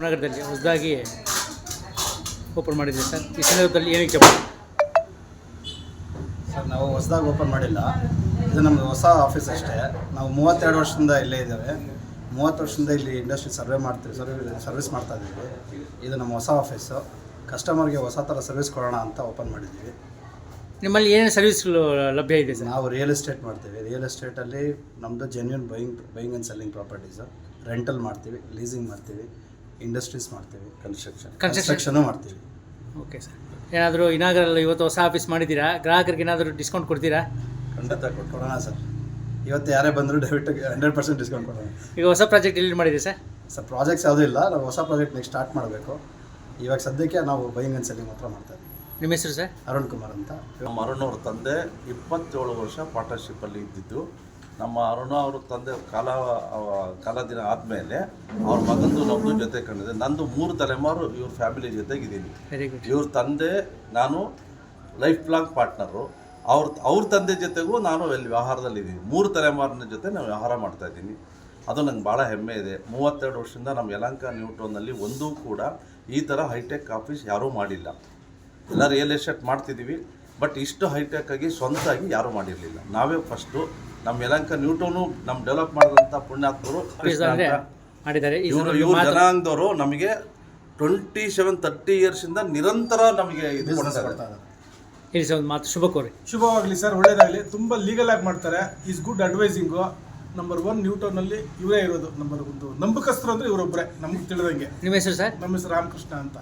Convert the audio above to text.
ನಗರದಲ್ಲಿ ಹೊಸದಾಗಿ ಓಪನ್ ಮಾಡಿದ್ವಿ ಸರ್. ಈ ಸಂದರ್ಭದಲ್ಲಿ ಏನಕ್ಕೆ చెప్పండి ಸರ್? ನಾವು ಹೊಸದಾಗಿ ಓಪನ್ ಮಾಡಿಲ್ಲ, ಇದು ನಮ್ಮದು ಹೊಸ ಆಫೀಸ್ ಅಷ್ಟೇ. ನಾವು 32 ವರ್ಷದಿಂದ ಇಲ್ಲೇ ಇದ್ದೇವೆ. 30 ವರ್ಷದಿಂದ ಇಲ್ಲಿ ಇಂಡಸ್ಟ್ರಿ ಸರ್ವಿಸ್ ಮಾಡ್ತಾ ಇದ್ದೀವಿ. ಇದು ನಮ್ಮ ಹೊಸ ಆಫೀಸು. ಕಸ್ಟಮರ್ಗೆ ಹೊಸ ಥರ ಸರ್ವಿಸ್ ಕೊಡೋಣ ಅಂತ ಓಪನ್ ಮಾಡಿದ್ದೀವಿ. ನಿಮ್ಮಲ್ಲಿ ಏನೇನು ಸರ್ವಿಸ್ಗಳು ಲಭ್ಯ ಇದೆ ಸರ್? ನಾವು ರಿಯಲ್ ಎಸ್ಟೇಟ್ ಮಾಡ್ತೀವಿ. ರಿಯಲ್ ಎಸ್ಟೇಟಲ್ಲಿ ನಮ್ಮದು genuine buying and selling properties. Rental ಮಾಡ್ತೀವಿ, ಲೀಸಿಂಗ್ ಮಾಡ್ತೀವಿ, ಇಂಡಸ್ಟ್ರೀಸ್ ಮಾಡ್ತೀವಿ, ಕನ್ಸ್ಟ್ರಕ್ಷನು ಮಾಡ್ತೀವಿ. Okay sir. ಏನಾದರೂ ಇನಾಗರಲ್ಲ ಇವತ್ತು ಹೊಸ ಆಫೀಸ್ ಮಾಡಿದ್ದೀರಾ? ಗ್ರಾಹಕರಿಗೆ ಏನಾದರೂ ಡಿಸ್ಕೌಂಟ್ ಕೊಡ್ತೀರಾ? ಖಂಡಿತ ಕೊಡೋಣ ಸರ್. ಇವತ್ತು ಯಾರೇ ಬಂದರೂ ದಯವಿಟ್ಟು 100% ಡಿಸ್ಕೌಂಟ್ ಕೊಡೋಣ. ಈಗ ಹೊಸ ಪ್ರಾಜೆಕ್ಟ್ ಎಲ್ಲಿ ಮಾಡಿದ್ದೀರಿ ಸರ್? ಸರ್ ಪ್ರಾಜೆಕ್ಟ್ಸ್ ಯಾವುದೂ ಇಲ್ಲ. ನಾವು ಹೊಸ ಪ್ರಾಜೆಕ್ಟ್ ನೆಕ್ಸ್ಟ್ ಸ್ಟಾರ್ಟ್ ಮಾಡಬೇಕು. ಇವಾಗ ಸದ್ಯಕ್ಕೆ ನಾವು ಬೈಯಿಂಗ್ ಆ್ಯಂಡ್ ಸೆಲ್ಲಿಂಗ್ ಮಾತ್ರ ಮಾಡ್ತಾ ಇದ್ದೀವಿ. ನಿಮ್ಮ ಹೆಸರು ಸರ್? ಅರುಣ್ ಕುಮಾರ್ ಅಂತ. ನಮ್ಮ ಅರುಣ್ ಅವ್ರ ತಂದೆ 27 ವರ್ಷ ಪಾರ್ಟ್ನರ್ಶಿಪ್ಪಲ್ಲಿ ಇದ್ದಿದ್ದು. ನಮ್ಮ ಅರುಣ ಅವ್ರ ತಂದೆ ಕಾಲ ದಿನ ಆದಮೇಲೆ ಅವ್ರ ಮಗಂದು ನಮ್ಮದು ಜೊತೆ ಕಂಡಿದೆ. ನಂದು 3 ತಲೆಮಾರು ಇವ್ರ ಫ್ಯಾಮಿಲಿ ಜೊತೆಗಿದ್ದೀನಿ. Very good. ಇವ್ರ ತಂದೆ ನಾನು ಲೈಫ್ ಲಾಂಗ್ ಪಾರ್ಟ್ನರು. ಅವ್ರ ತಂದೆ ಜೊತೆಗೂ ನಾನು ಇಲ್ಲಿ ವ್ಯವಹಾರದಲ್ಲಿದ್ದೀನಿ. 3 ತಲೆಮಾರಿನ ಜೊತೆ ನಾನು ವ್ಯವಹಾರ ಮಾಡ್ತಾಯಿದ್ದೀನಿ. ಅದು ನಂಗೆ ಭಾಳ ಹೆಮ್ಮೆ ಇದೆ. 32 ವರ್ಷದಿಂದ ನಮ್ಮ ಯಲಹಂಕ ನ್ಯೂ ಟೌನಲ್ಲಿ ಒಂದೂ ಕೂಡ ಈ ಥರ ಹೈಟೆಕ್ ಆಫೀಸ್ ಯಾರೂ ಮಾಡಿಲ್ಲ. ಎಲ್ಲ ರಿಯಲ್ ಎಸ್ಟೇಟ್ ಮಾಡ್ತಿದ್ದೀವಿ, ಬಟ್ ಇಷ್ಟು ಹೈಟೆಕ್ ಆಗಿ ಸ್ವಂತಾಗಿ ಯಾರೂ ಮಾಡಿರಲಿಲ್ಲ. ನಾವೇ ಫಸ್ಟು. ನಮ್ಮ ಯಲಹಂಕ ನ್ಯೂ ಟೌನು ನಮ್ಮ ಡೆವಲಪ್ ಮಾಡಿದಂಥ ಪುಣ್ಯಾತ್ಮರು ಮಾಡಿದ್ದಾರೆ. ಇವರು ಜನಾಂಗದವರು ನಮಗೆ 27-30 ಇಯರ್ಸಿಂದ ನಿರಂತರ ನಮಗೆ ಇದು ಕೊಡ್ತಾರೆ. ಹೇಳಿ ಸರ್, ಒಂದು ಮಾತು ಶುಭ ಕೋರಿ. ಶುಭವಾಗಲಿ ಸರ್, ಒಳ್ಳೇದಾಗಲಿ. ತುಂಬ ಲೀಗಲ್ ಆಗಿ ಮಾಡ್ತಾರೆ. Is good advising. Number 1 new ಟೌನಲ್ಲಿ ಇವರೇ ಇರೋದು. ನಂಬರ್ 1 ನಂಬಿಕಸ್ಥರು ಅಂದರೆ ಇವರೊಬ್ಬರೇ ನಮ್ಗೆ ತಿಳಿದಂಗೆ. ನಿಮ್ಮ ಹೆಸರು ಸರ್? ನಮ್ಮ ಹೆಸರು ರಾಮಕೃಷ್ಣ ಅಂತ.